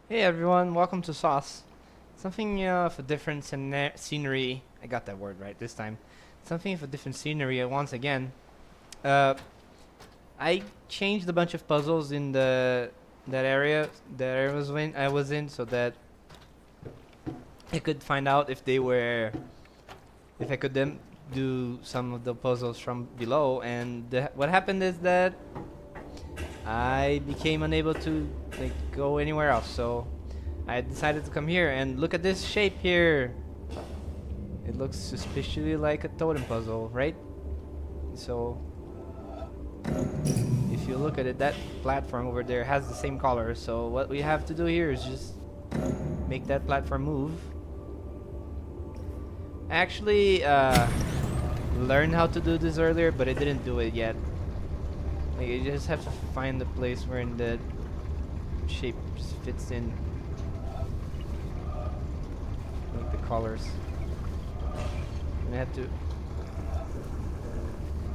Hey everyone, welcome to Sauce. Something of a different scenery. I got that word right this time. Something of a different scenery once again. Uh, I changed a bunch of puzzles in that area I was in so that I could find out if I could then do some of the puzzles from below. And what happened is that I became unable to go anywhere else. So I decided to come here and look at this shape here. It looks suspiciously like a totem puzzle, right? So if you look at it, that platform over there has the same color. So what we have to do here is just make that platform move. I actually learned how to do this earlier, but I didn't do it yet. Like, you just have to find the place where the shape just fits in. Like the colors. And I have to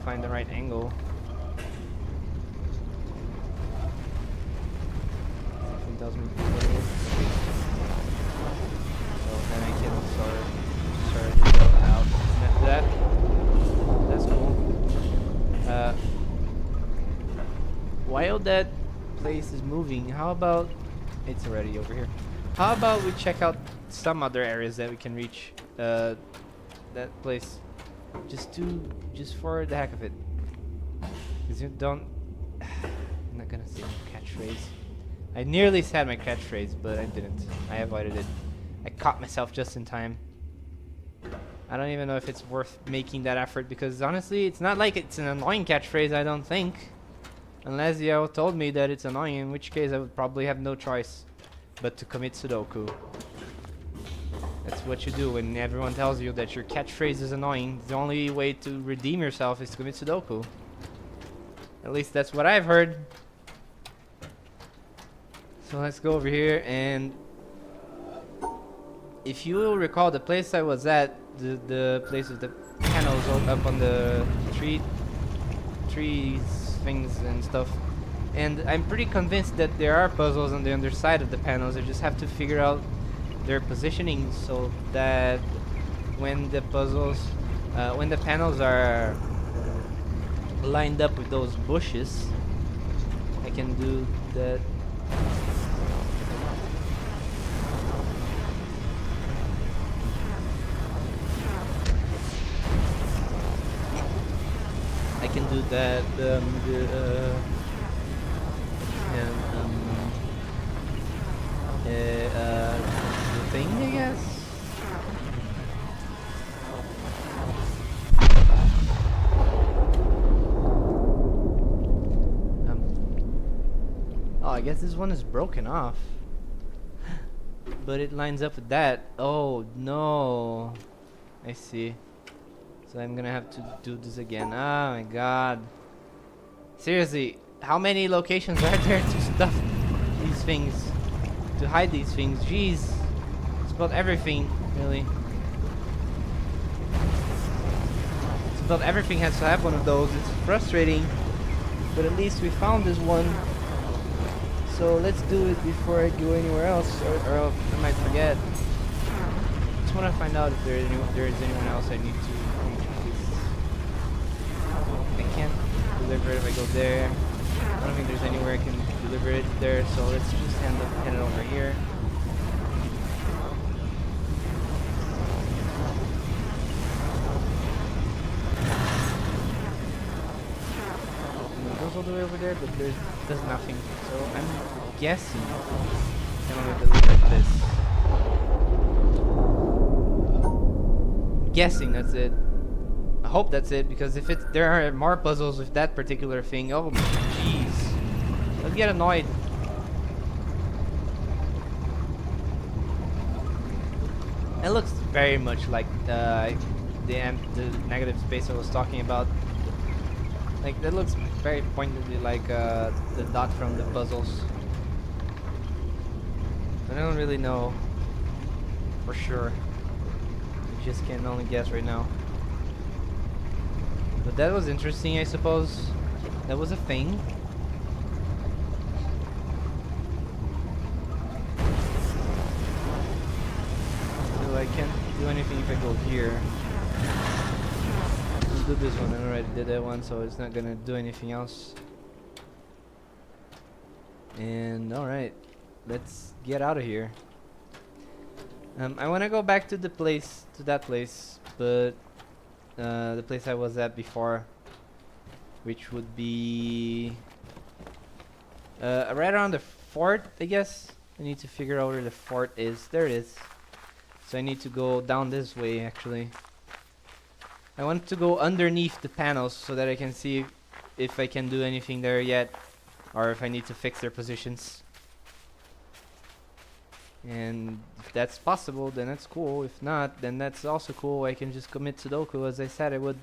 find the right angle. Something tells me to do it. So then I can start it out. And after that, that's cool. While that place is moving, how about it's already over here? How about we check out some other areas that we can reach? That place, just for the heck of it. Cause you don't. I'm not gonna say my catchphrase. I nearly said my catchphrase, but I didn't. I avoided it. I caught myself just in time. I don't even know if it's worth making that effort because honestly, it's not like it's an annoying catchphrase. I don't think. Unless Yao told me that it's annoying, in which case I would probably have no choice but to commit Sudoku. That's what you do when everyone tells you that your catchphrase is annoying. The only way to redeem yourself is to commit Sudoku. At least that's what I've heard. So let's go over here, and if you will recall, the place I was at, the place with the panels up on the trees things and stuff, and I'm pretty convinced that there are puzzles on the underside of the panels. I just have to figure out their positioning so that when the panels are lined up with those bushes, I can do that. I can do that. The thing, I guess. Oh, I guess this one is broken off, but it lines up with that. Oh no, I see. So I'm gonna have to do this again. Oh my god. Seriously, how many locations are there to stuff these things? To hide these things? Jeez. It's about everything, really. It's about everything has to have one of those. It's frustrating, but at least we found this one. So let's do it before I go anywhere else, or I might forget. Just want to find out if there is anyone else I need to. I can't deliver it if I go there. I don't think there's anywhere I can deliver it there, so let's just hand it over here. And it goes all the way over there, but there's nothing. So I'm guessing I can only deliver this. I'm guessing that's it. I hope that's it, because if there are more puzzles with that particular thing, oh jeez, I'll get annoyed. It looks very much like the negative space I was talking about. Like, that looks very pointedly like the dot from the puzzles. I don't really know for sure. I just can only guess right now. But that was interesting, I suppose. That was a thing. do anything if I go here. Let's do this one. I already did that one, so it's not gonna do anything else. And alright, let's get out of here. I want to go back to that place, but the place I was at before, which would be right around the fort, I guess. I need to figure out where the fort is. There it is. So I need to go down this way, actually. I want to go underneath the panels so that I can see if I can do anything there yet, or if I need to fix their positions. And if that's possible, then that's cool. If not, then that's also cool. I can just commit Sudoku as I said I would.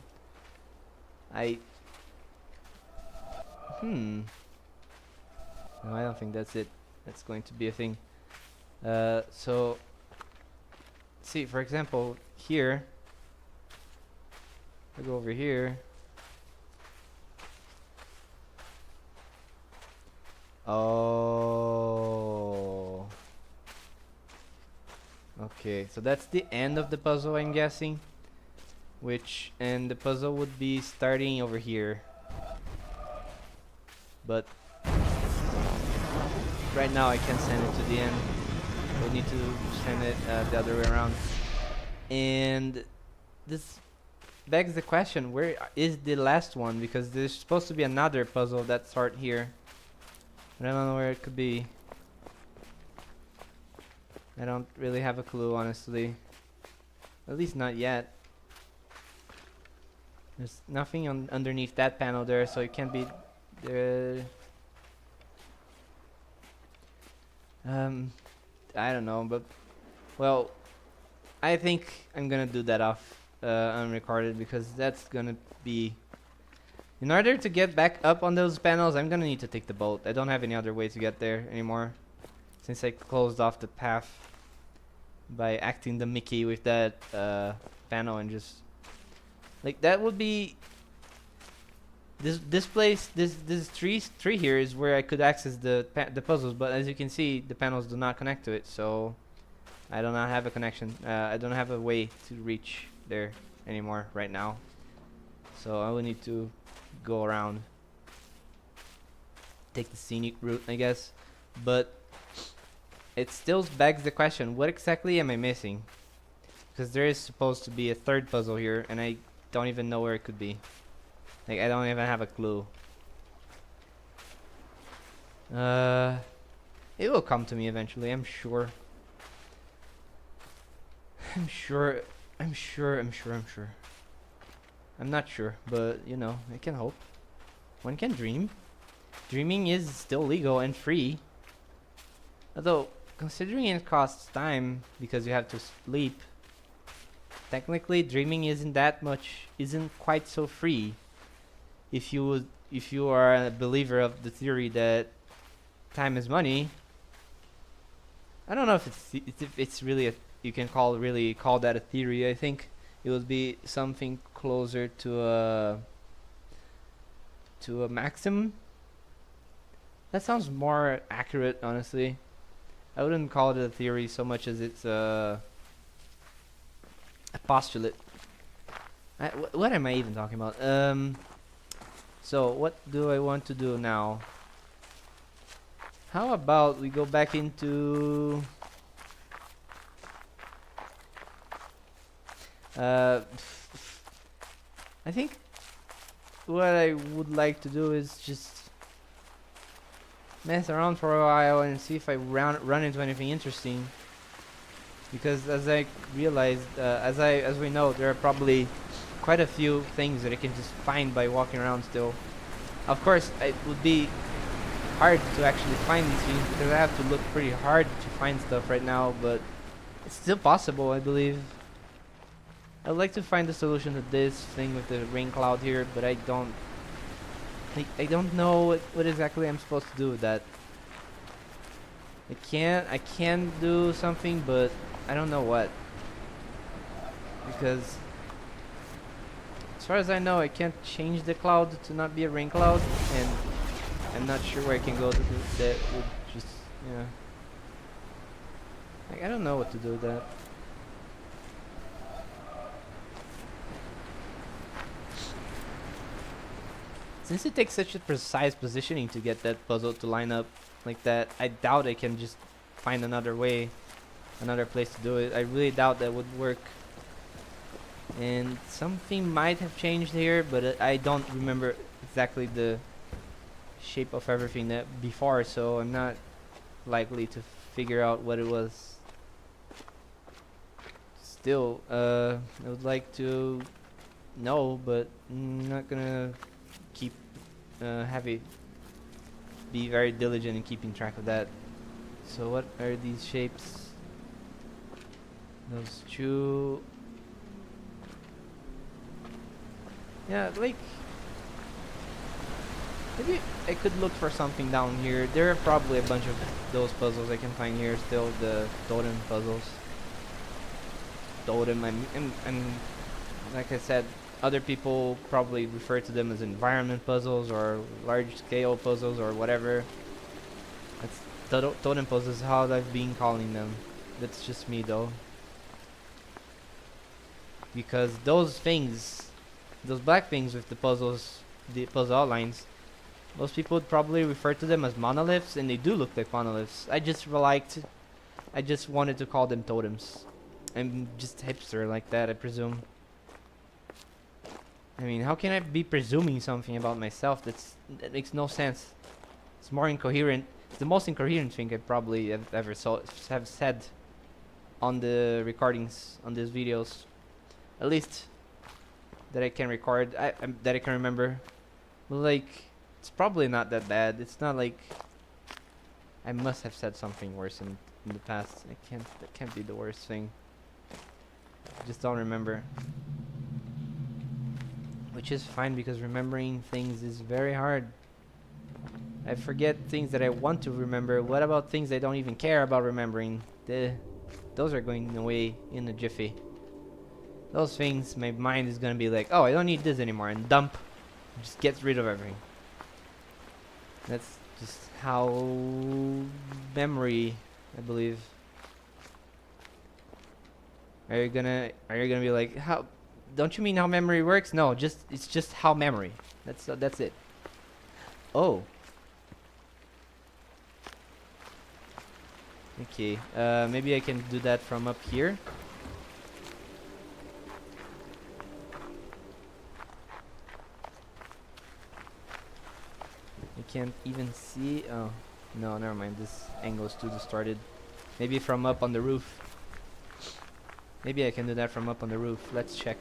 No, I don't think that's it. That's going to be a thing. So, see, for example, here. I go over here. Oh. Okay, so that's the end of the puzzle, I'm guessing. And the puzzle would be starting over here. But right now I can't send it to the end. We'll need to send it the other way around. And this begs the question, where is the last one? Because there's supposed to be another puzzle that start here. I don't know where it could be. I don't really have a clue, honestly. At least not yet. There's nothing underneath that panel there, so it can't be there. I don't know, but well, I think I'm gonna do that off unrecorded, because that's gonna be. In order to get back up on those panels, I'm gonna need to take the boat. I don't have any other way to get there anymore, since I closed off the path by acting the Mickey with that panel, and just like that would be this place, this tree here is where I could access the puzzles, but as you can see, the panels do not connect to it, so I do not have a connection. I don't have a way to reach there anymore right now, so I will need to go around, take the scenic route, I guess. But it still begs the question, what exactly am I missing? Because there is supposed to be a third puzzle here, and I don't even know where it could be. Like, I don't even have a clue. It will come to me eventually, I'm sure. I'm not sure, but you know, I can hope. One can dream. Dreaming is still legal and free. Although, considering it costs time because you have to sleep, technically dreaming isn't quite so free. If you are a believer of the theory that time is money, I don't know if it's really you can call that a theory. I think it would be something closer to a maxim. That sounds more accurate, honestly. I wouldn't call it a theory so much as it's a postulate. What am I even talking about? So what do I want to do now? How about we go back into I think what I would like to do is just mess around for a while and see if I run into anything interesting. Because as I realized, as we know, there are probably quite a few things that I can just find by walking around still. Of course, it would be hard to actually find these things because I have to look pretty hard to find stuff right now, but it's still possible, I believe. I'd like to find the solution to this thing with the rain cloud here, but I don't know what exactly I'm supposed to do with that. I can do something, but I don't know what. Because as far as I know, I can't change the cloud to not be a rain cloud, and I'm not sure where I can go to do that would just, yeah. Like, I don't know what to do with that. Since it takes such a precise positioning to get that puzzle to line up like that, I doubt I can just find another way, another place to do it. I really doubt that would work. And something might have changed here, but I don't remember exactly the shape of everything that before, so I'm not likely to figure out what it was. Still, I would like to know, but I'm not gonna keep be very diligent in keeping track of that. So what are these shapes? Those two. Yeah, like maybe I could look for something down here. There are probably a bunch of those puzzles I can find here still, the totem puzzles. Totem, I'm like I said, other people probably refer to them as environment puzzles or large scale puzzles or whatever. That's totem puzzles, how I've been calling them. That's just me though. Because those things, those black things with the puzzles, the puzzle outlines, most people would probably refer to them as monoliths, and they do look like monoliths. I just wanted to call them totems. I'm just hipster like that, I presume. I mean, how can I be presuming something about myself that makes no sense? It's more incoherent. It's the most incoherent thing I probably have ever have said on the recordings, on these videos. At least that I can record, that I can remember. But like, it's probably not that bad. It's not like I must have said something worse in the past. That can't be the worst thing. I just don't remember. Which is fine, because remembering things is very hard. I forget things that I want to remember. What about things I don't even care about remembering? Those are going away in a jiffy. Those things, my mind is gonna be like, oh, I don't need this anymore, and dump. Just gets rid of everything. That's just how memory, I believe. Are you gonna be like, how? Don't you mean how memory works? No, it's just how memory. That's it. Oh. Okay. Maybe I can do that from up here. I can't even see. Oh, no, never mind. This angle is too distorted. Maybe from up on the roof. Maybe I can do that from up on the roof. Let's check.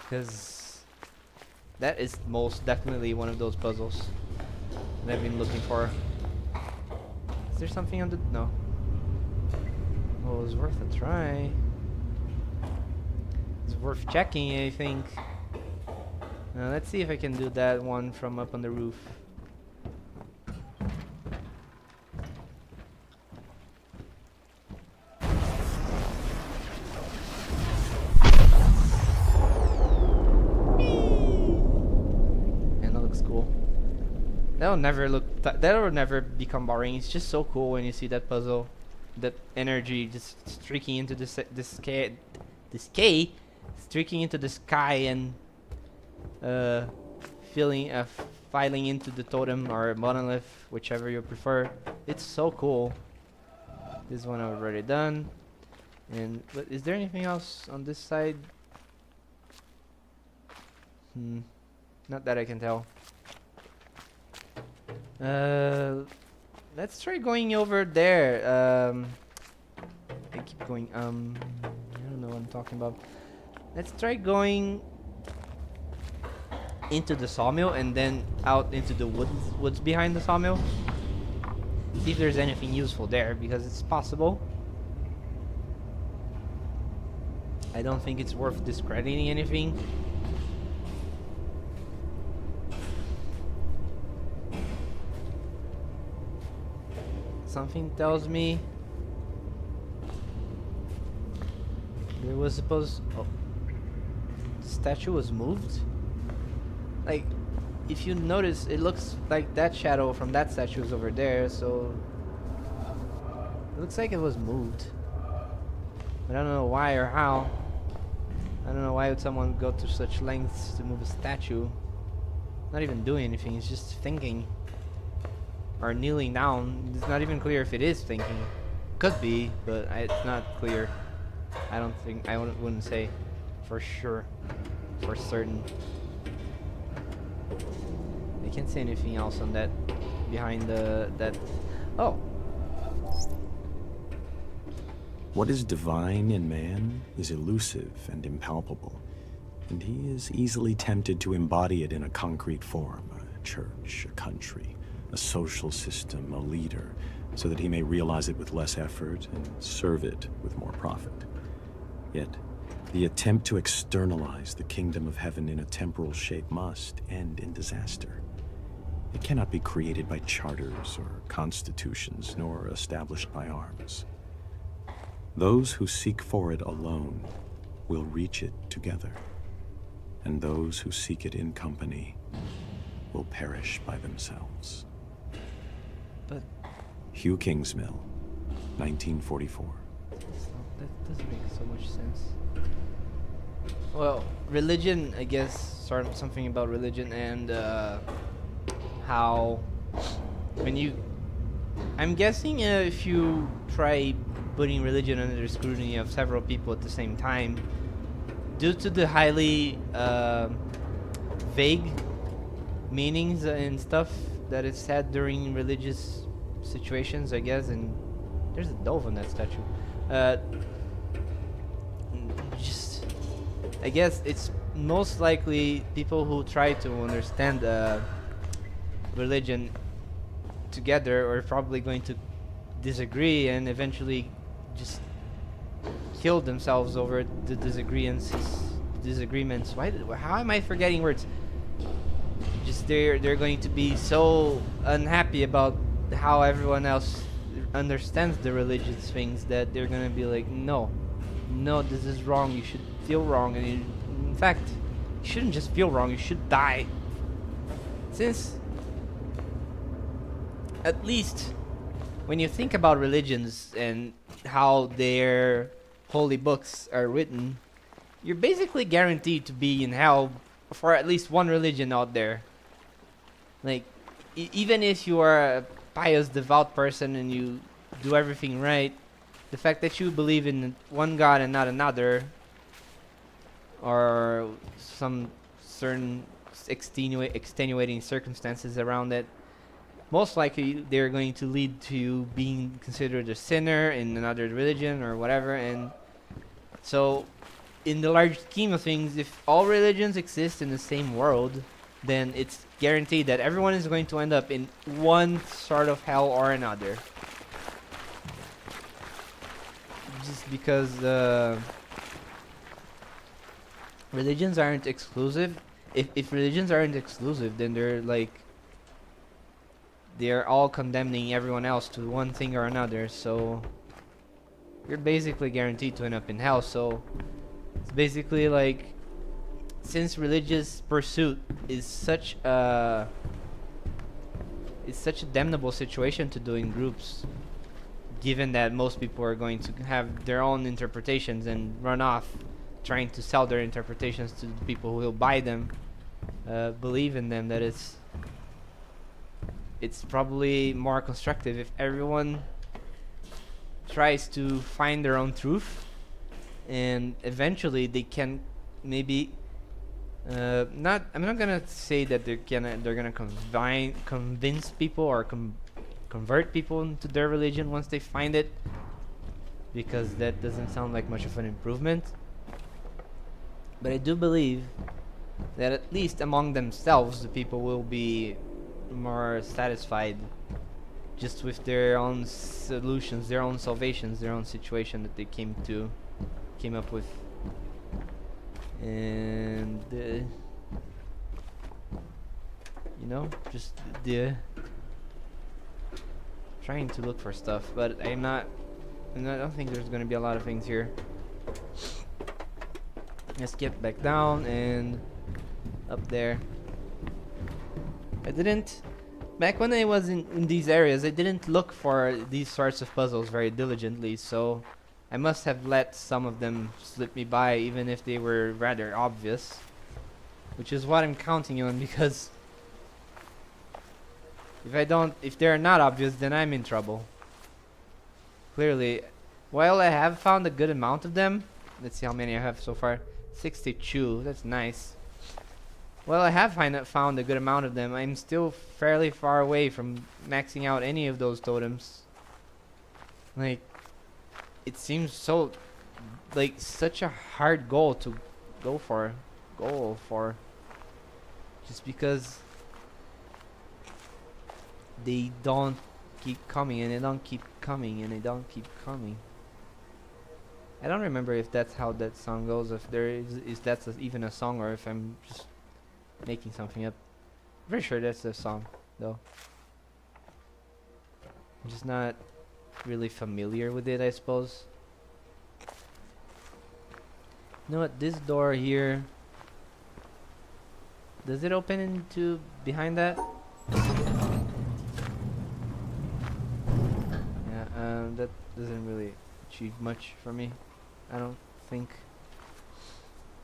Because that is most definitely one of those puzzles that I've been looking for. Is there something on the... No. Well, it was worth a try. It's worth checking, I think. Now let's see if I can do that one from up on the roof. That'll never become boring. It's just so cool when you see that puzzle, that energy just streaking into the sky, streaking into the sky and filing into the totem or monolith, whichever you prefer. It's so cool. This one I've already done. And but is there anything else on this side? Not that I can tell. Let's try going over there. I keep going. I don't know what I'm talking about. Let's try going into the sawmill and then out into the woods behind the sawmill. See if there's anything useful there, because it's possible. I don't think it's worth discrediting anything. Something tells me there was supposed... Oh. The statue was moved? Like, if you notice, it looks like that shadow from that statue is over there, so... It looks like it was moved. But I don't know why or how. I don't know why would someone go to such lengths to move a statue. Not even doing anything, he's just thinking. Or kneeling down. It's not even clear if it is thinking. Could be, but it's not clear. I don't think, I wouldn't say for sure. For certain. I can't say anything else on that. Behind that. Oh. What is divine in man is elusive and impalpable, and he is easily tempted to embody it in a concrete form, a church, a country, a social system, a leader, so that he may realize it with less effort and serve it with more profit. Yet, the attempt to externalize the kingdom of heaven in a temporal shape must end in disaster. It cannot be created by charters or constitutions, nor established by arms. Those who seek for it alone will reach it together, and those who seek it in company will perish by themselves. But Hugh Kingsmill, 1944. that doesn't make so much sense. Well, religion, I guess, sort of something about religion and how when you, I'm guessing if you try putting religion under the scrutiny of several people at the same time, due to the highly vague meanings and stuff that is said during religious situations, I guess, and there's a dove on that statue. Just, I guess it's most likely people who try to understand religion together are probably going to disagree and eventually just kill themselves over the disagreements. How am I forgetting words? Just they're going to be so unhappy about how everyone else understands the religious things that they're gonna be like, no, this is wrong. You should feel wrong, and in fact, you shouldn't just feel wrong. You should die. Since at least when you think about religions and how their holy books are written, you're basically guaranteed to be in hell for at least one religion out there. Like, even if you are a pious, devout person and you do everything right, the fact that you believe in one God and not another, or some certain extenuating circumstances around it, most likely they're going to lead to you being considered a sinner in another religion or whatever. And so in the large scheme of things, if all religions exist in the same world, then it's guaranteed that everyone is going to end up in one sort of hell or another. Just because religions aren't exclusive. If religions aren't exclusive, then they're all condemning everyone else to one thing or another, so you're basically guaranteed to end up in hell. So it's basically like, since religious pursuit is such a damnable situation to do in groups, given that most people are going to have their own interpretations and run off trying to sell their interpretations to the people who will buy them, believe in them, that it's probably more constructive if everyone tries to find their own truth, and eventually they can maybe I'm not gonna say that they're gonna convince people or convert people into their religion once they find it, because that doesn't sound like much of an improvement. But I do believe that at least among themselves, the people will be more satisfied just with their own solutions, their own salvations, their own situation that they came up with. And just trying to look for stuff, but I don't think there's gonna be a lot of things here. Let's get back down and up there. Back when I was in these areas, I didn't look for these sorts of puzzles very diligently, so I must have let some of them slip me by, even if they were rather obvious. Which is what I'm counting on, because if they're not obvious, then I'm in trouble. Clearly, while I have found a good amount of them, let's see how many I have so far. 62, that's nice. Well, I have found a good amount of them. I'm still fairly far away from maxing out any of those totems. Like, it seems so, like, such a hard goal to go for. Just because they don't keep coming, and they don't keep coming, and they don't keep coming. I don't remember if that's how that song goes, if there is that's even a song, or if I'm just making something up. I'm pretty sure that's a song, though. I'm just not really familiar with it, I suppose. You know what? This door here, does it open into behind that? Yeah, that doesn't really achieve much for me, I don't think.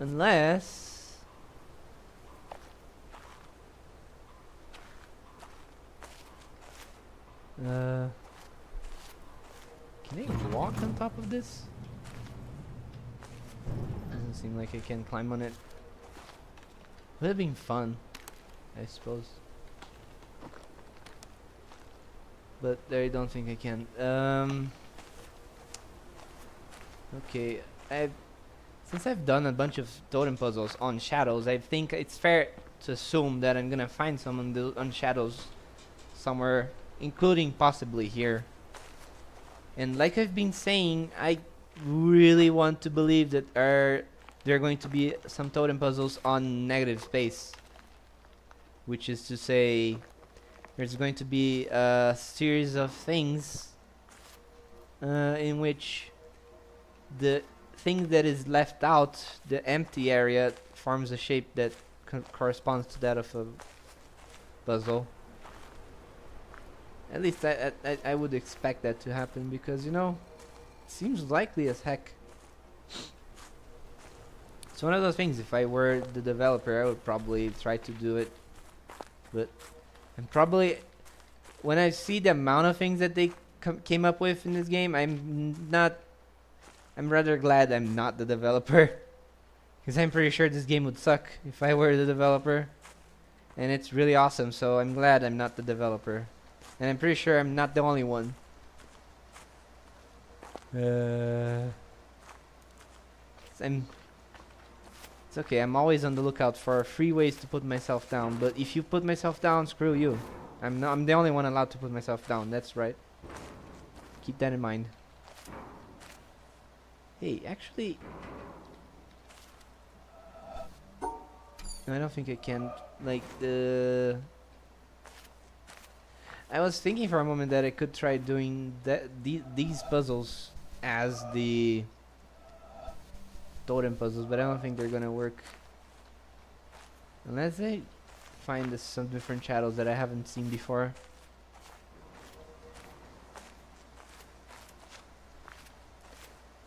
Unless... can I walk on top of this? Doesn't seem like I can climb on it. Would have been fun, I suppose. But I don't think I can. Okay, since I've done a bunch of totem puzzles on shadows, I think it's fair to assume that I'm gonna find some on shadows somewhere, including possibly here. And like I've been saying, I really want to believe that there are going to be some totem puzzles on negative space, which is to say, there's going to be a series of things in which the thing that is left out, the empty area, forms a shape that corresponds to that of a puzzle. At least I would expect that to happen, because, you know, it seems likely as heck. It's one of those things, if I were the developer, I would probably try to do it. But I'm probably, when I see the amount of things that they came up with in this game, I'm rather glad I'm not the developer. Because I'm pretty sure this game would suck if I were the developer. And it's really awesome, so I'm glad I'm not the developer. And I'm pretty sure I'm not the only one. It's okay, I'm always on the lookout for free ways to put myself down. But if you put myself down, screw you. I'm the only one allowed to put myself down, that's right. Keep that in mind. Hey, actually... no, I don't think I can. Like, I was thinking for a moment that I could try doing these puzzles as the totem puzzles, but I don't think they're gonna work unless I find some different shadows that I haven't seen before.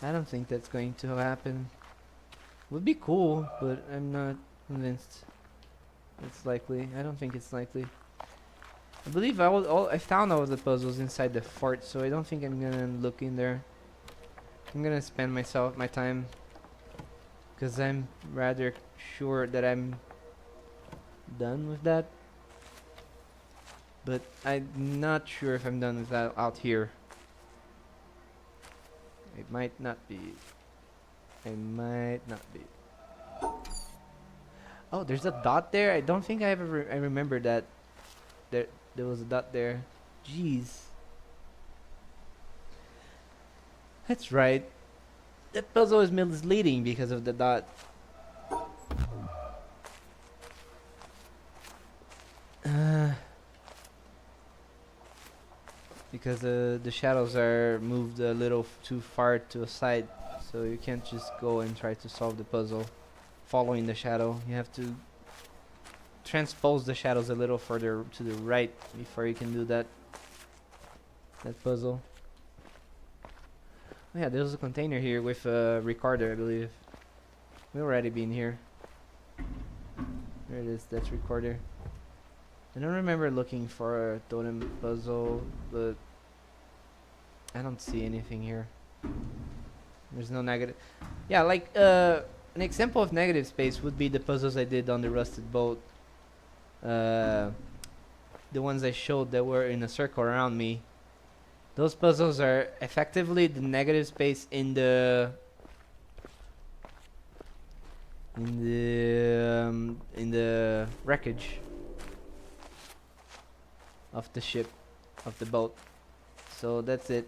I don't think that's going to happen. Would be cool, but I'm not convinced it's likely. I don't think it's likely. I believe I found all of the puzzles inside the fort, so I don't think I'm gonna look in there. I'm gonna spend my time, because I'm rather sure that I'm done with that. But I'm not sure if I'm done with that out here. It might not be. It might not be. Oh, there's a dot there? I don't think I ever I remember that. There was a dot there. Jeez. That's right. That puzzle is misleading because of the dot. Because the shadows are moved a little too far to a side, so you can't just go and try to solve the puzzle following the shadow. You have to transpose the shadows a little further to the right before you can do that puzzle. Oh, yeah, there's a container here with a recorder, I believe. We already been here. There it is, that's recorder. I don't remember looking for a totem puzzle, but I don't see anything here. There's no negative. Yeah, like an example of negative space would be the puzzles I did on the rusted boat. The ones I showed that were in a circle around me. Those puzzles are effectively the negative space in the wreckage of the ship, of the boat. So that's it.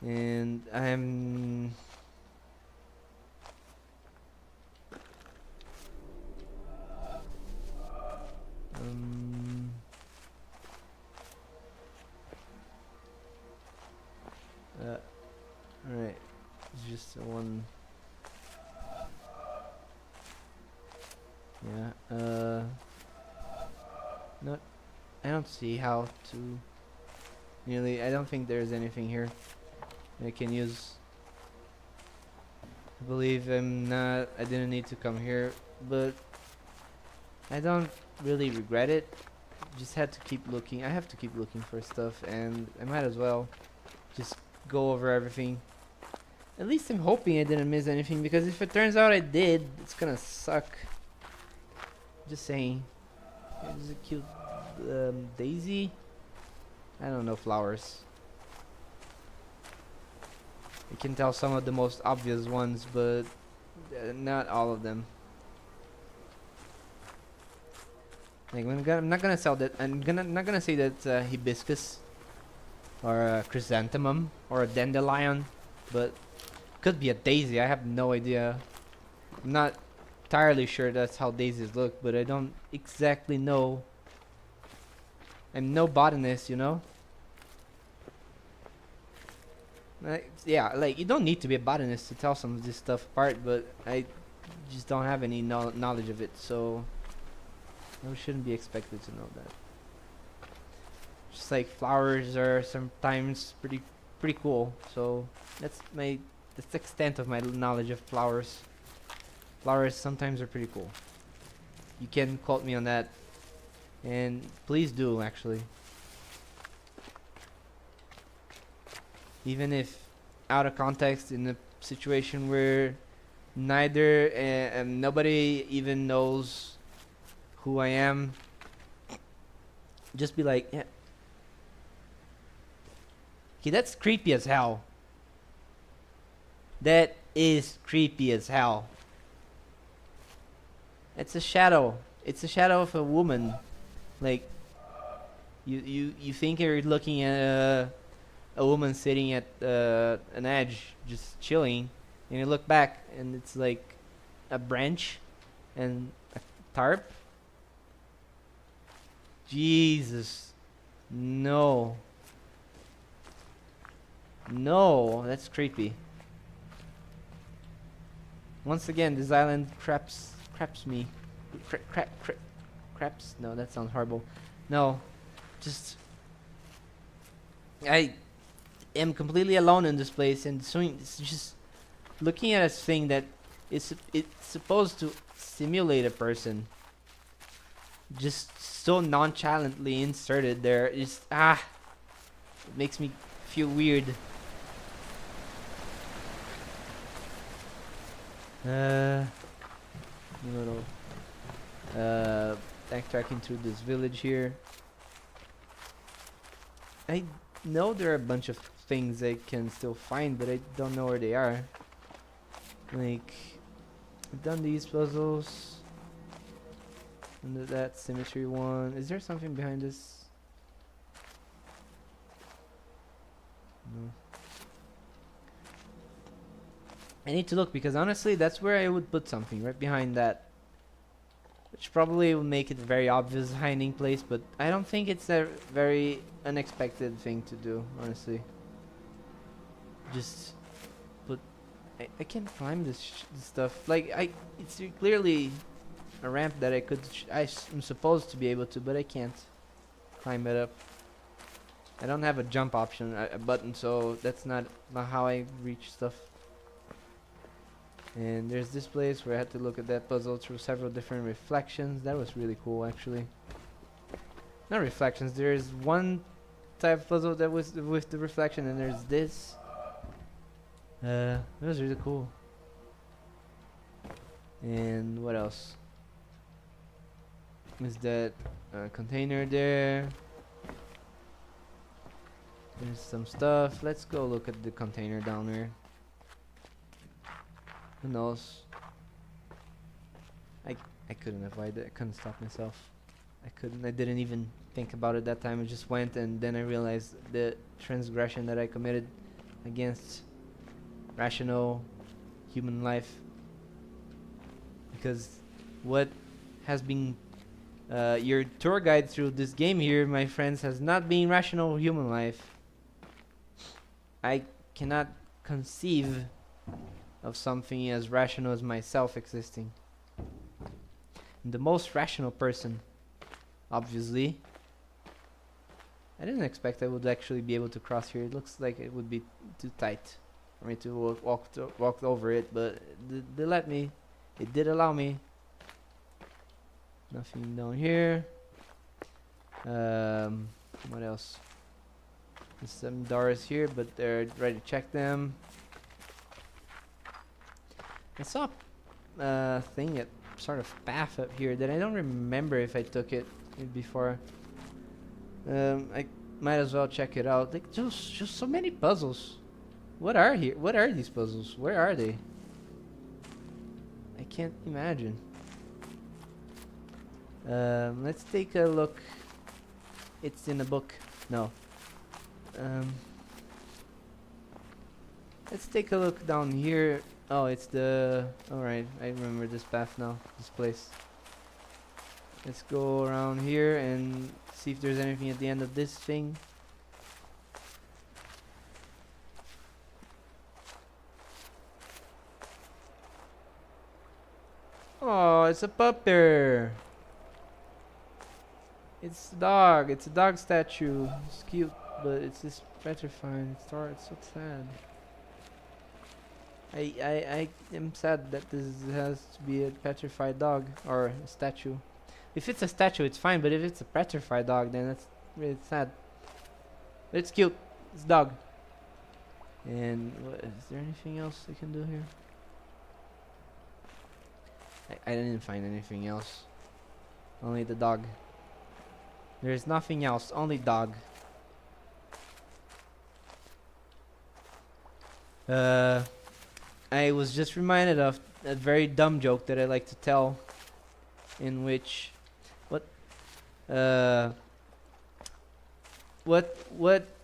And I'm alright. It's just one. Yeah, not. I don't see how to. Really, I don't think there's anything here I can use. I believe I didn't need to come here, but I don't really regret it. Just had to keep looking. I have to keep looking for stuff, and I might as well just go over everything. At least I'm hoping I didn't miss anything, because if it turns out I did, it's gonna suck. Just saying. Here's a cute daisy. I don't know flowers. You can tell some of the most obvious ones, but not all of them. Like I'm not gonna sell that. Not gonna say that hibiscus or a chrysanthemum or a dandelion, but could be a daisy. I have no idea. I'm not entirely sure that's how daisies look, but I don't exactly know. I'm no botanist, you know. Yeah, like you don't need to be a botanist to tell some of this stuff apart, but I just don't have any knowledge of it, so I shouldn't be expected to know that. Just like flowers are sometimes pretty cool, so that's the extent of my knowledge of flowers. Flowers sometimes are pretty cool. You can quote me on that, and please do actually. Even if out of context, in a situation where neither nobody even knows who I am, just be like, yeah. Okay, that's creepy as hell. That is creepy as hell. It's a shadow. It's a shadow of a woman. Like, you think you're looking at a woman sitting at an edge, just chilling, and you look back, and it's like a branch and a tarp. Jesus, no, that's creepy. Once again, this island craps me. Craps? No, that sounds horrible. No, just I am completely alone in this place, and so it's just looking at a thing that it's supposed to simulate a person, just so nonchalantly inserted there. Just it makes me feel weird. Little backtracking through this village here. I know there are a bunch of things I can still find, but I don't know where they are. Like, I've done these puzzles. And that symmetry one. Is there something behind this? No. I need to look, because honestly, that's where I would put something, right behind that. Which probably will make it a very obvious hiding place, but I don't think it's a very unexpected thing to do, honestly. Just put... I can't climb this stuff. Like, it's clearly a ramp that I'm supposed to be able to, but I can't climb it up. I don't have a jump option, a button, so that's not how I reach stuff. And there's this place where I had to look at that puzzle through several different reflections. That was really cool, actually. Not reflections. There's one type of puzzle that was with the reflection, and there's this. That was really cool. And what else? Is that container there? There's some stuff. Let's go look at the container down there. Who knows? I couldn't avoid it. I couldn't stop myself. I didn't even think about it that time. I just went, and then I realized the transgression that I committed against rational human life. Because what has been your tour guide through this game here, my friends, has not been rational human life. I cannot conceive of something as rational as myself existing. And the most rational person, obviously. I didn't expect I would actually be able to cross here. It looks like it would be too tight for me to walk over it, but they let me. It did allow me. Nothing down here. What else? There's some doors here, but they're ready to check them. I saw a thing, at sort of path up here that I don't remember if I took it before. I might as well check it out. Like just so many puzzles. What are here? What are these puzzles? Where are they? I can't imagine. Let's take a look. It's in the book. No. Let's take a look down here. Oh, it's the... Alright, I remember this path now. This place. Let's go around here and see if there's anything at the end of this thing. Oh, it's a pupper. It's a dog. It's a dog statue. It's cute, but it's just petrifying. It's so sad. I am sad that this has to be a petrified dog or a statue. If it's a statue, it's fine, but if it's a petrified dog, then that's really sad. But it's cute. It's a dog. And is there anything else I can do here? I didn't find anything else. Only the dog. There's nothing else. Only dog. I was just reminded of a very dumb joke that I like to tell, in which what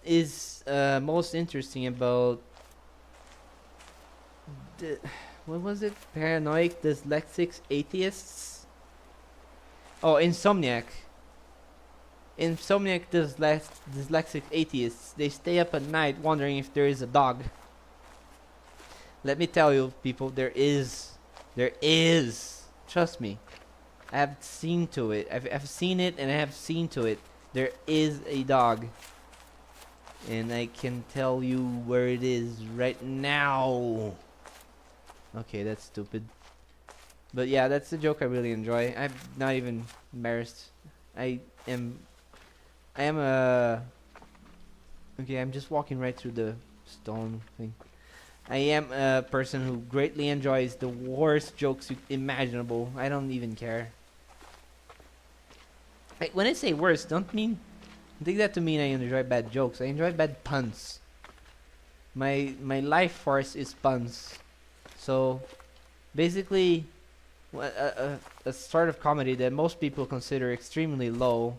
is most interesting about the what was it? Paranoid dyslexic atheists? Oh, Insomniac. Insomniac dyslexic atheists. They stay up at night wondering if there is a dog. Let me tell you, people, there is. Trust me. I have seen to it. I've seen it and I have seen to it. There is a dog. And I can tell you where it is right now. Okay, that's stupid. But yeah, that's the joke I really enjoy. I'm not even embarrassed. I am okay, I'm just walking right through the stone thing. I am a person who greatly enjoys the worst jokes imaginable. I don't even care. When I say worst, don't take that to mean I enjoy bad jokes. I enjoy bad puns. My life force is puns. So basically, a sort of comedy that most people consider extremely low.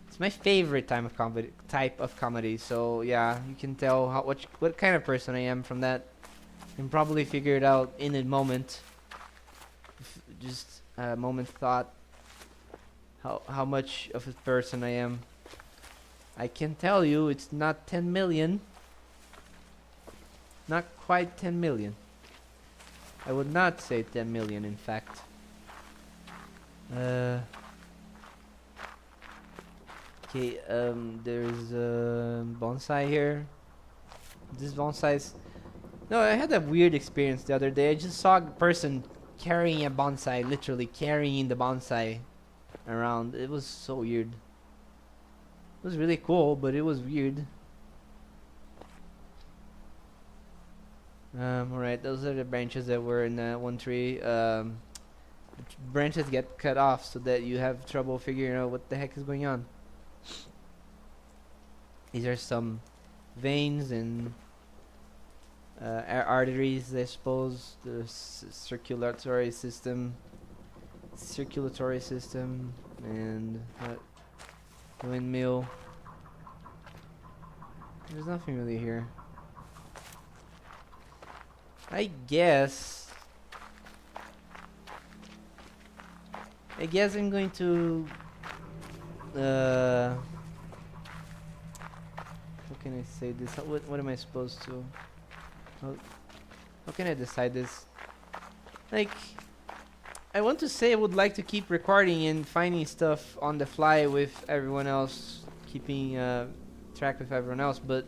It's my favorite type of comedy. So yeah, you can tell what kind of person I am from that. You can probably figure it out in a moment. Just a moment thought. How much of a person I am. I can tell you it's not 10 million. Not quite 10 million. I would not say 10 million, in fact. Okay, there's a bonsai here. This bonsai's... No, I had a weird experience the other day. I just saw a person carrying a bonsai, literally carrying the bonsai around. It was so weird. It was really cool, but it was weird. Alright, those are the branches that were in that one tree. Branches get cut off so that you have trouble figuring out what the heck is going on. These are some veins and arteries, I suppose. The circulatory system, and windmill. There's nothing really here. I guess I'm going to how can I say this? What am I supposed to? How can I decide this? Like, I want to say I would like to keep recording and finding stuff on the fly with everyone else, keeping track with everyone else, but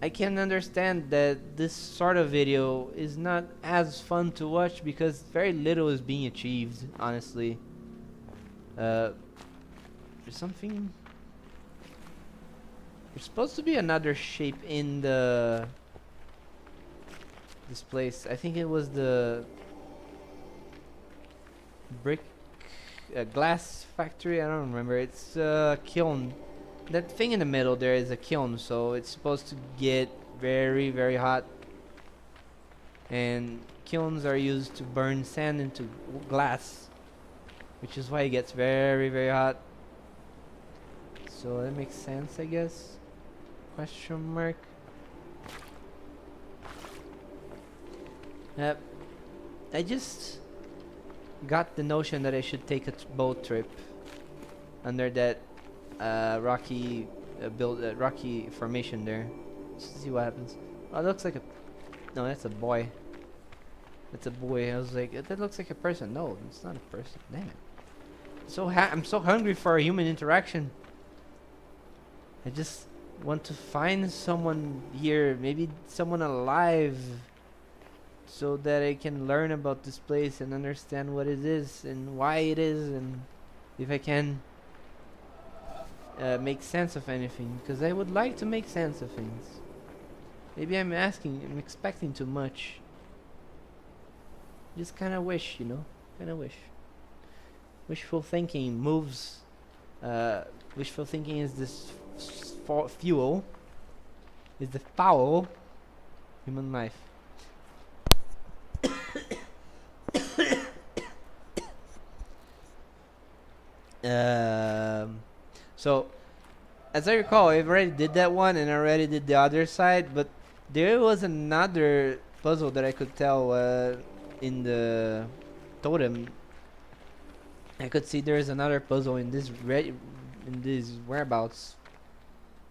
I can understand that this sort of video is not as fun to watch because very little is being achieved, honestly. There's something... There's supposed to be another shape in this place. I think it was the brick glass factory. I don't remember. It's a kiln. That thing in the middle there is a kiln, so it's supposed to get very, very hot. And kilns are used to burn sand into glass, which is why it gets very, very hot. So that makes sense, I guess. Question mark. Yep. I just got the notion that I should take a boat trip under that rocky rocky formation there, just to see what happens. Oh, it looks like a... No, that's a boy. That's a boy. I was like, that looks like a person. No, it's not a person. Damn it. I'm so hungry for a human interaction. I just want to find someone here, maybe someone alive, so that I can learn about this place and understand what it is and why it is, and if I can make sense of anything, because I would like to make sense of things. Maybe I'm expecting too much. Just kind of wish, you know, kind of wish. Wishful thinking moves. Wishful thinking is this fuel. Is the foul human life. So, as I recall, I already did that one and I already did the other side, but there was another puzzle that I could tell in the totem. I could see there is another puzzle in this whereabouts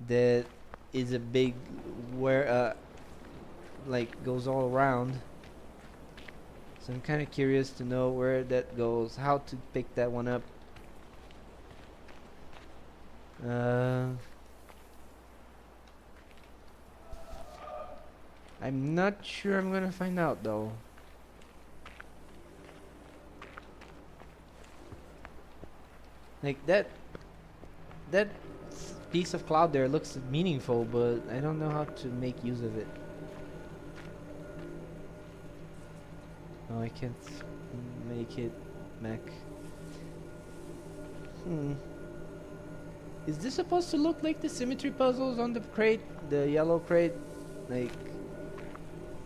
that is a big like goes all around. So I'm kind of curious to know where that goes, how to pick that one up. I'm not sure I'm gonna find out though. Like that piece of cloud there looks meaningful, but I don't know how to make use of it. Oh, I can't make it Mac. Is this supposed to look like the symmetry puzzles on the crate, the yellow crate? Like,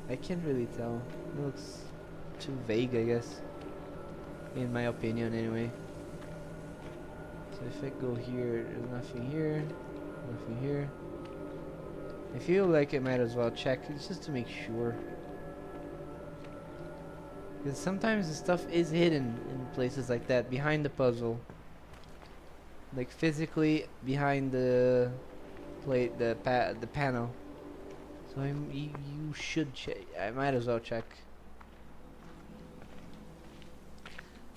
I can't really tell. It looks too vague, I guess. In my opinion, anyway. So if I go here, there's nothing here, nothing here. I feel like I might as well check it just to make sure. Because sometimes the stuff is hidden in places like that, behind the puzzle. Like physically behind the plate, the panel. So you should check. I might as well check.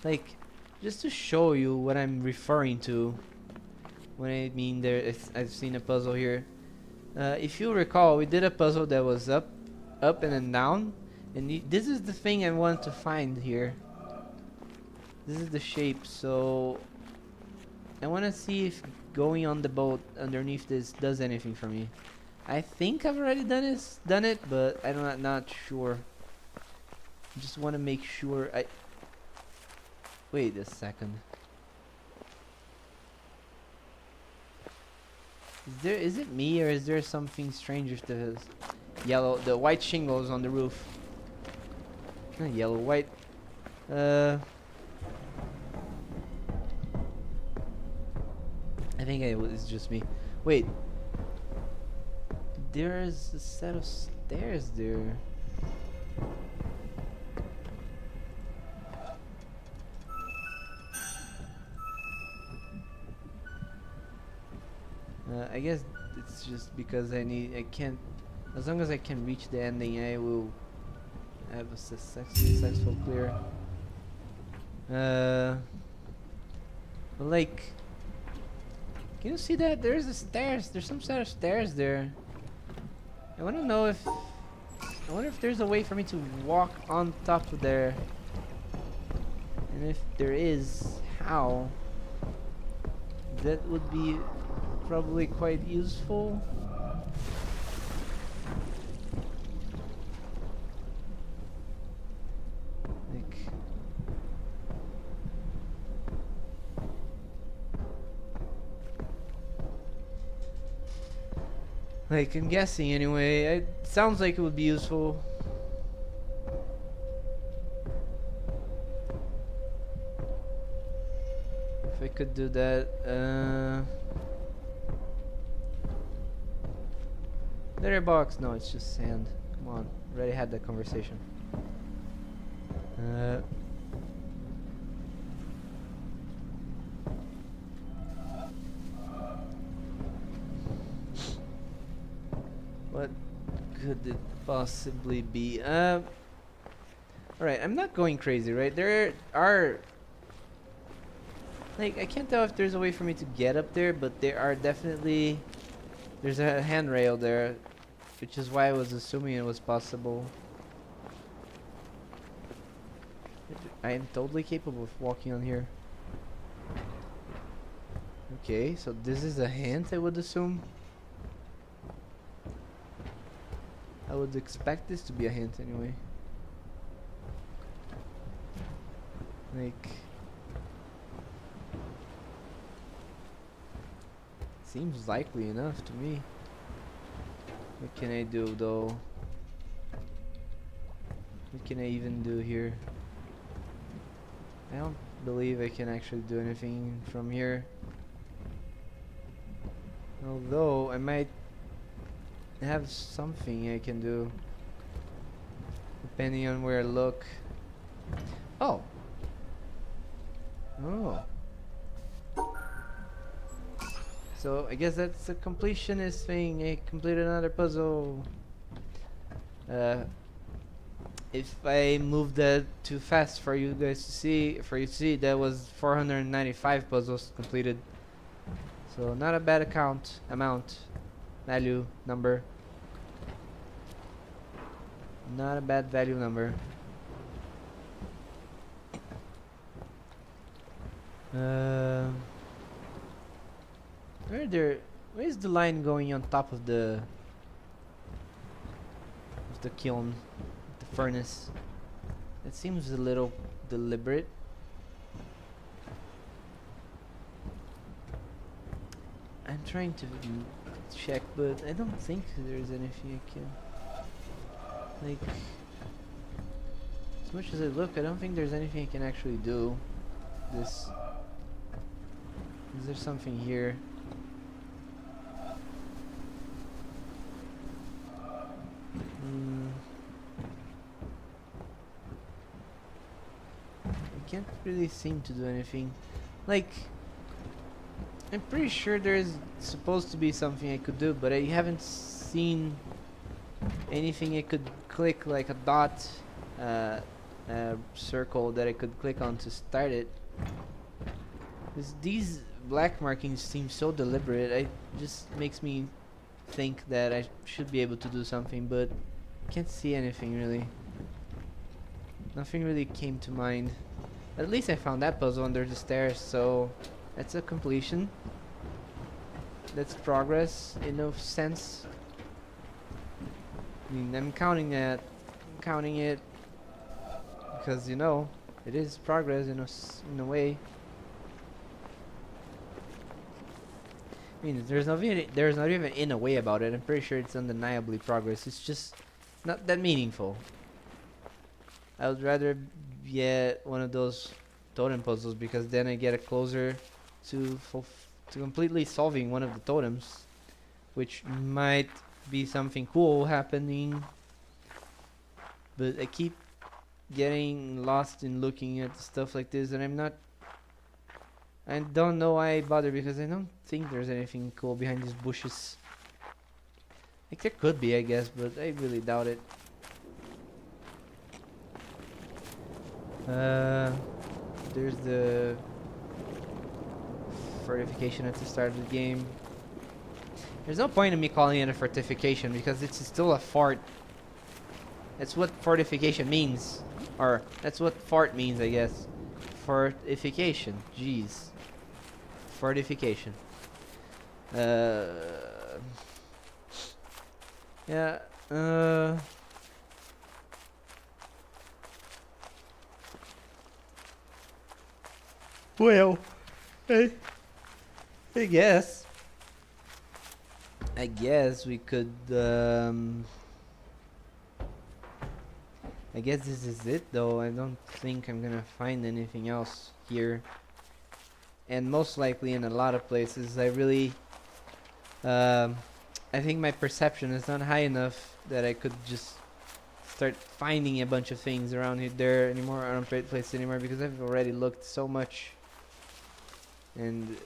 Like, just to show you what I'm referring to when I mean there, I've seen a puzzle here. If you recall, we did a puzzle that was up, and then down, and this is the thing I want to find here. This is the shape, so I want to see if going on the boat underneath this does anything for me. I think I've already done it, but I'm not sure. Just want to make sure. Wait a second. Is it me, or is there something strange with the white shingles on the roof? Not yellow, white. I think it's just me. Wait. There's a set of stairs there. I guess it's just because I can't. As long as I can reach the ending, I will have a successful clear. But like, can you see that? There's the stairs. There's some set of stairs there. I want to know if. I wonder if there's a way for me to walk on top of there. And if there is, how? That would be probably quite useful. Like I'm guessing anyway. It sounds like it would be useful. If I could do that. Litter box? No, it's just sand. Come on, already had that conversation. What could it possibly be? Alright, I'm not going crazy, right? There are... Like, I can't tell if there's a way for me to get up there, but there are definitely... There's a handrail there, which is why I was assuming it was possible. I am totally capable of walking on here. Okay, so this is a hint, I would assume. I would expect this to be a hint anyway. Like... Seems likely enough to me. What can I do though? What can I even do here? I don't believe I can actually do anything from here. Although I might have something I can do depending on where I look. Oh. Oh. So I guess that's a completionist thing. I completed another puzzle. If I moved that too fast for you guys to see, that was 495 puzzles completed. So not a bad value number. Not a bad value number. Where's the line going on top of the kiln, the furnace? It seems a little deliberate. I'm trying to check, but I don't think there's anything I can... Like, as much as I look, I don't think there's anything I can actually do. Is there something here? I can't really seem to do anything. Like, I'm pretty sure there's supposed to be something I could do, but I haven't seen anything I could click, like a dot, a circle that I could click on to start it. These black markings seem so deliberate. It just makes me think that I should be able to do something, but can't see anything really. Nothing really came to mind. At least I found that puzzle under the stairs, so that's a completion. That's progress in a sense. I mean, I'm counting it because you know it is progress in a way. I mean, there's not even in a way about it. I'm pretty sure it's undeniably progress. It's just not that meaningful. I would rather get one of those totem puzzles because then I get closer to completely solving one of the totems, which might be something cool happening. But I keep getting lost in looking at stuff like this, and I don't know why I bother because I don't think there's anything cool behind these bushes. Like there could be, I guess, but I really doubt it. There's the fortification at the start of the game. There's no point in me calling it a fortification because it's still a fort. That's what fortification means. Or, that's what fort means, I guess. Fortification. Jeez. Fortification. Yeah, well, I guess. I guess we could, I guess this is it though. I don't think I'm gonna find anything else here. And most likely in a lot of places, I really, I think my perception is not high enough that I could just start finding a bunch of things around there anymore, around place anymore, because I've already looked so much and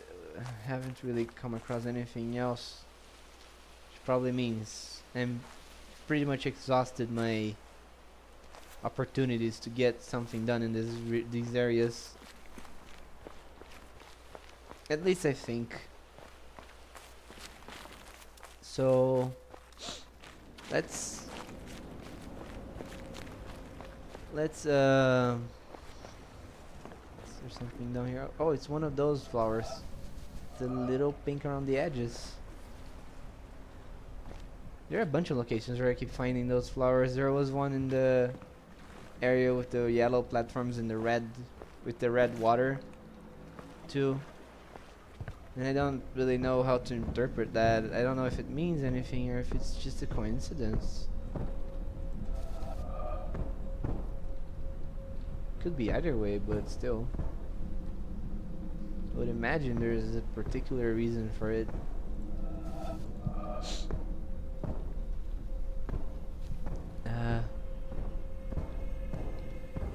haven't really come across anything else. Which probably means I'm pretty much exhausted my opportunities to get something done in these areas. At least I think. So let's is there something down here? Oh, it's one of those flowers. The little pink around the edges. There are a bunch of locations where I keep finding those flowers. There was one in the area with the yellow platforms and the red, with the red water too. And I don't really know how to interpret that. I don't know if it means anything or if it's just a coincidence. Could be either way, but still. I would imagine there's a particular reason for it.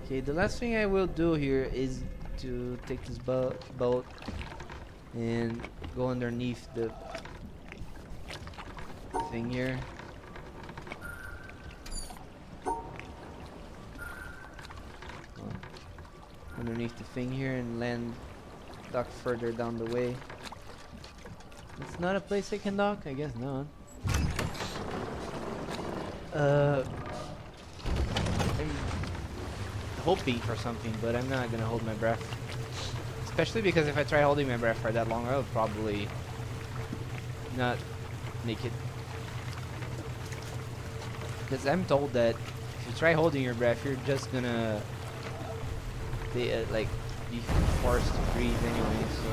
Okay, the last thing I will do here is to take this boat and go underneath the thing here. Underneath the thing here and land, dock further down the way. It's not a place I can dock? I guess not. I'm hoping for something, but I'm not gonna hold my breath. Especially because if I try holding my breath for that long, I'll probably not make it. Because I'm told that if you try holding your breath, you're just gonna be forced to breathe anyway. So,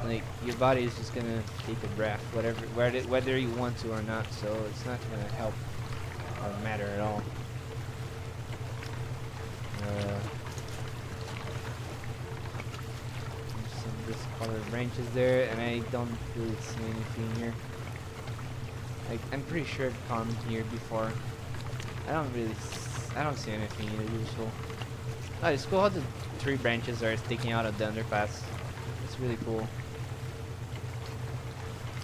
like your body is just gonna take a breath, whether you want to or not. So it's not gonna help or matter at all. Some discolored branches there, and I don't really see anything here. I'm pretty sure I've come here before. I don't see anything unusual. Oh, it's cool how the 3 branches are sticking out of the underpass. It's really cool.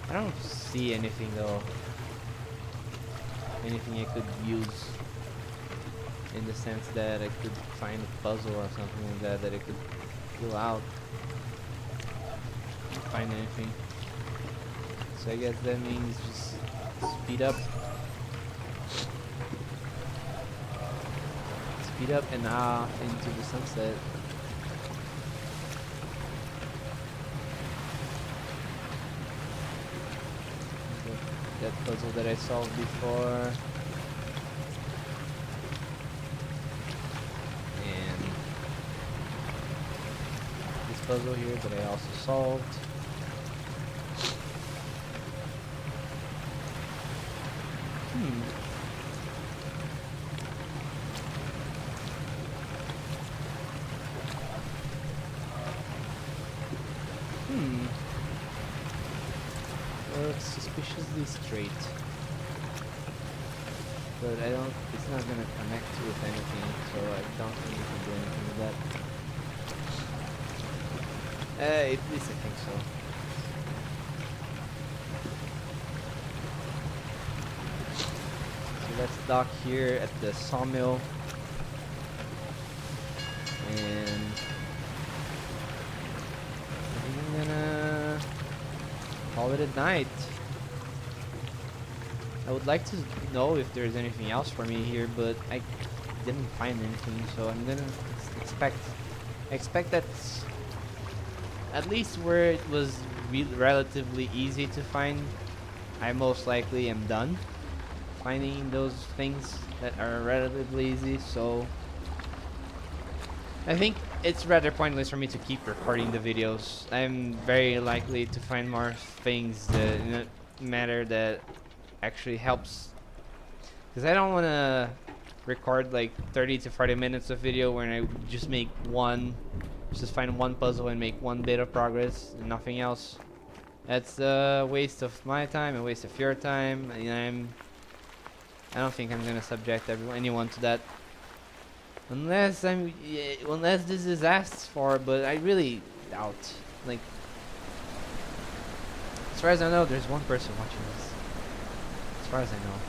I don't see anything though. Anything I could use. In the sense that I could find a puzzle or something like that I could fill out. Can't find anything. So I guess that means just speed up. Speed up and off into the sunset. That puzzle that I solved before. And this puzzle here that I also solved. Looks suspiciously straight. But I don't, it's not gonna connect with anything, so I don't think we can do anything with that. At least I think so. So let's dock here at the sawmill. And I'm gonna call it a night. I would like to know if there's anything else for me here, but I didn't find anything, so I'm gonna expect that at least where it was relatively easy to find, I most likely am done finding those things that are relatively easy, so I think it's rather pointless for me to keep recording the videos. I'm very likely to find more things in a matter that actually helps, because I don't want to record like 30 to 40 minutes of video when I just find one puzzle and make one bit of progress and nothing else. That's a waste of my time, a waste of your time, and I don't think I'm gonna subject anyone to that. Unless this is asked for, but I really doubt. Like, as far as I know, there's one person watching this. As far as I know.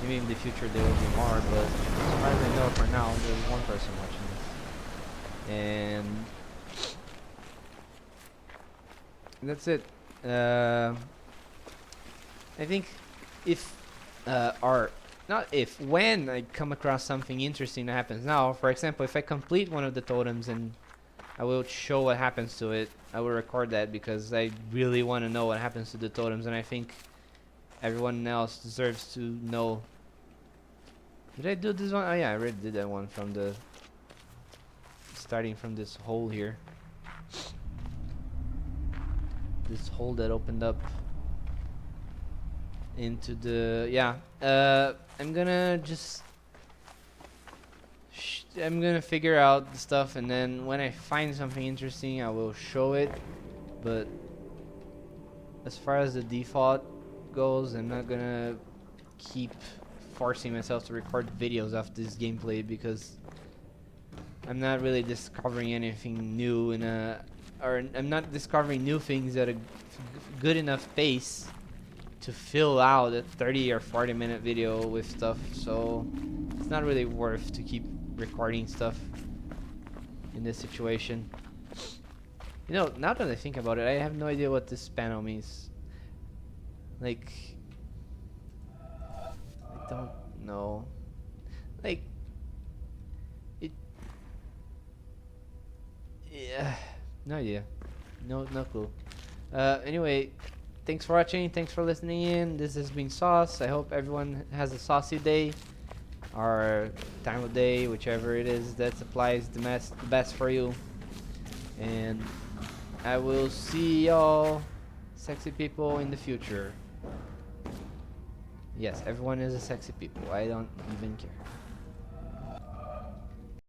Maybe in the future there will be more, but as far as I know for now, there's one person watching this. And that's it. I think when I come across something interesting that happens now, for example, if I complete one of the totems and I will show what happens to it, I will record that because I really want to know what happens to the totems, and I think everyone else deserves to know. Did I do this one? Oh yeah, I already did that one from the starting from this hole here. This hole that opened up into the I'm gonna figure out the stuff, and then when I find something interesting I will show it, but as far as the default goes, I'm not gonna keep forcing myself to record videos of this gameplay because I'm not really discovering anything new or I'm not discovering new things at a good enough pace to fill out a 30 or 40 minute video with stuff, so it's not really worth to keep recording stuff in this situation. You know, now that I think about it, I have no idea what this panel means. Like, I don't know. Like, yeah, no idea. No clue. Anyway, thanks for watching, thanks for listening in. This has been Sauce. I hope everyone has a saucy day or time of day, whichever it is that applies the best for you. And I will see y'all sexy people in the future. Yes, everyone is a sexy people. I don't even care.